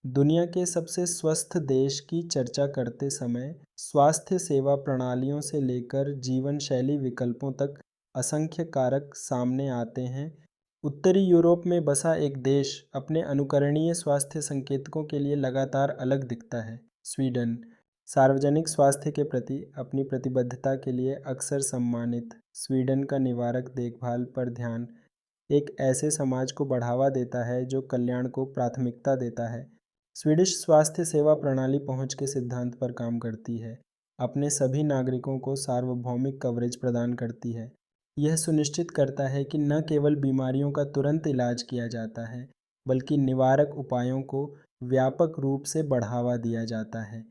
दुनिया के सबसे स्वस्थ देश की चर्चा करते समय स्वास्थ्य सेवा प्रणालियों से लेकर जीवन शैली विकल्पों तक असंख्य कारक सामने आते हैं। उत्तरी यूरोप में बसा एक देश अपने अनुकरणीय स्वास्थ्य संकेतकों के लिए लगातार अलग दिखता है। स्वीडन सार्वजनिक स्वास्थ्य के प्रति अपनी प्रतिबद्धता के लिए अक्सर सम्मानित। स्वीडन का निवारक देखभाल पर ध्यान एक ऐसे समाज को बढ़ावा देता है जो कल्याण को प्राथमिकता देता है। स्वीडिश स्वास्थ्य सेवा प्रणाली पहुंच के सिद्धांत पर काम करती है, अपने सभी नागरिकों को सार्वभौमिक कवरेज प्रदान करती है। यह सुनिश्चित करता है कि न केवल बीमारियों का तुरंत इलाज किया जाता है, बल्कि निवारक उपायों को व्यापक रूप से बढ़ावा दिया जाता है।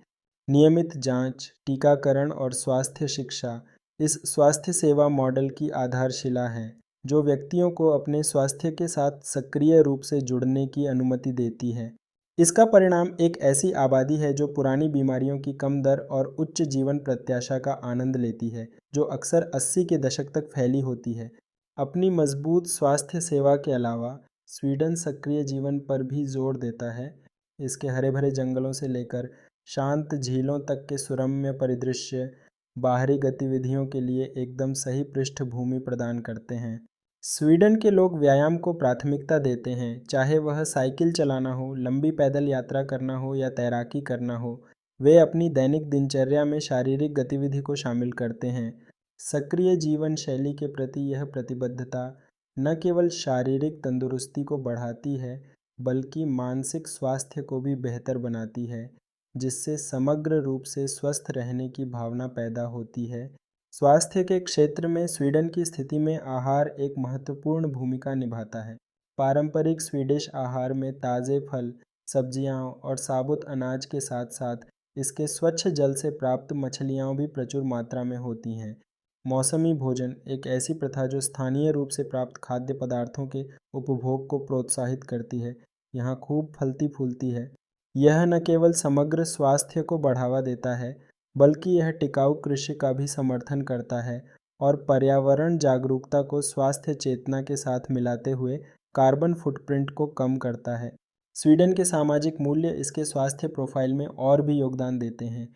नियमित जांच, टीकाकरण और स्वास्थ्य शिक्षा इस स्वास्थ्य सेवा मॉडल की आधारशिला है, जो व्यक्तियों को अपने स्वास्थ्य के साथ सक्रिय रूप से जुड़ने की अनुमति देती है। इसका परिणाम एक ऐसी आबादी है जो पुरानी बीमारियों की कम दर और उच्च जीवन प्रत्याशा का आनंद लेती है, जो अक्सर 80 के दशक तक फैली होती है। अपनी मजबूत स्वास्थ्य सेवा के अलावा स्वीडन सक्रिय जीवन पर भी जोर देता है। इसके हरे भरे जंगलों से लेकर शांत झीलों तक के सुरम्य परिदृश्य बाहरी गतिविधियों के लिए एकदम सही पृष्ठभूमि प्रदान करते हैं। स्वीडन के लोग व्यायाम को प्राथमिकता देते हैं, चाहे वह साइकिल चलाना हो, लंबी पैदल यात्रा करना हो या तैराकी करना हो। वे अपनी दैनिक दिनचर्या में शारीरिक गतिविधि को शामिल करते हैं। सक्रिय जीवन शैली के प्रति यह प्रतिबद्धता न केवल शारीरिक तंदुरुस्ती को बढ़ाती है, बल्कि मानसिक स्वास्थ्य को भी बेहतर बनाती है, जिससे समग्र रूप से स्वस्थ रहने की भावना पैदा होती है। स्वास्थ्य के क्षेत्र में स्वीडन की स्थिति में आहार एक महत्वपूर्ण भूमिका निभाता है। पारंपरिक स्वीडिश आहार में ताज़े फल, सब्जियां और साबुत अनाज के साथ साथ इसके स्वच्छ जल से प्राप्त मछलियां भी प्रचुर मात्रा में होती हैं। मौसमी भोजन एक ऐसी प्रथा जो स्थानीय रूप से प्राप्त खाद्य पदार्थों के उपभोग को प्रोत्साहित करती है, यहाँ खूब फलती फूलती है। यह न केवल समग्र स्वास्थ्य को बढ़ावा देता है, बल्कि यह टिकाऊ कृषि का भी समर्थन करता है और पर्यावरण जागरूकता को स्वास्थ्य चेतना के साथ मिलाते हुए कार्बन फुटप्रिंट को कम करता है। स्वीडन के सामाजिक मूल्य इसके स्वास्थ्य प्रोफाइल में और भी योगदान देते हैं।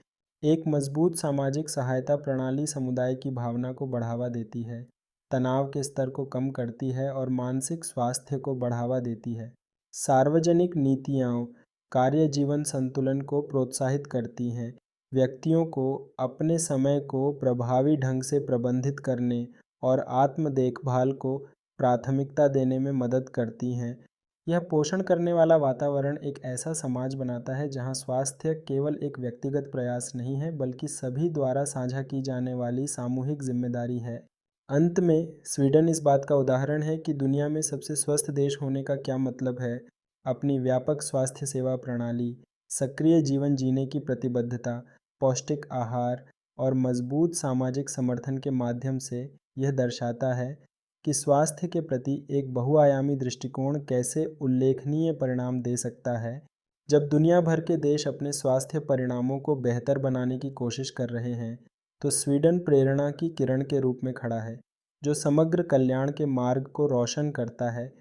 एक मजबूत सामाजिक सहायता प्रणाली समुदाय की भावना को बढ़ावा देती है, तनाव के स्तर को कम करती है और मानसिक स्वास्थ्य को बढ़ावा देती है। सार्वजनिक नीतियाँ कार्य जीवन संतुलन को प्रोत्साहित करती हैं, व्यक्तियों को अपने समय को प्रभावी ढंग से प्रबंधित करने और आत्म देखभाल को प्राथमिकता देने में मदद करती हैं। यह पोषण करने वाला वातावरण एक ऐसा समाज बनाता है जहां स्वास्थ्य केवल एक व्यक्तिगत प्रयास नहीं है, बल्कि सभी द्वारा साझा की जाने वाली सामूहिक जिम्मेदारी है। अंत में स्वीडन इस बात का उदाहरण है कि दुनिया में सबसे स्वस्थ देश होने का क्या मतलब है। अपनी व्यापक स्वास्थ्य सेवा प्रणाली, सक्रिय जीवन जीने की प्रतिबद्धता, पौष्टिक आहार और मजबूत सामाजिक समर्थन के माध्यम से यह दर्शाता है कि स्वास्थ्य के प्रति एक बहुआयामी दृष्टिकोण कैसे उल्लेखनीय परिणाम दे सकता है। जब दुनिया भर के देश अपने स्वास्थ्य परिणामों को बेहतर बनाने की कोशिश कर रहे हैं, तो स्वीडन प्रेरणा की किरण के रूप में खड़ा है, जो समग्र कल्याण के मार्ग को रोशन करता है।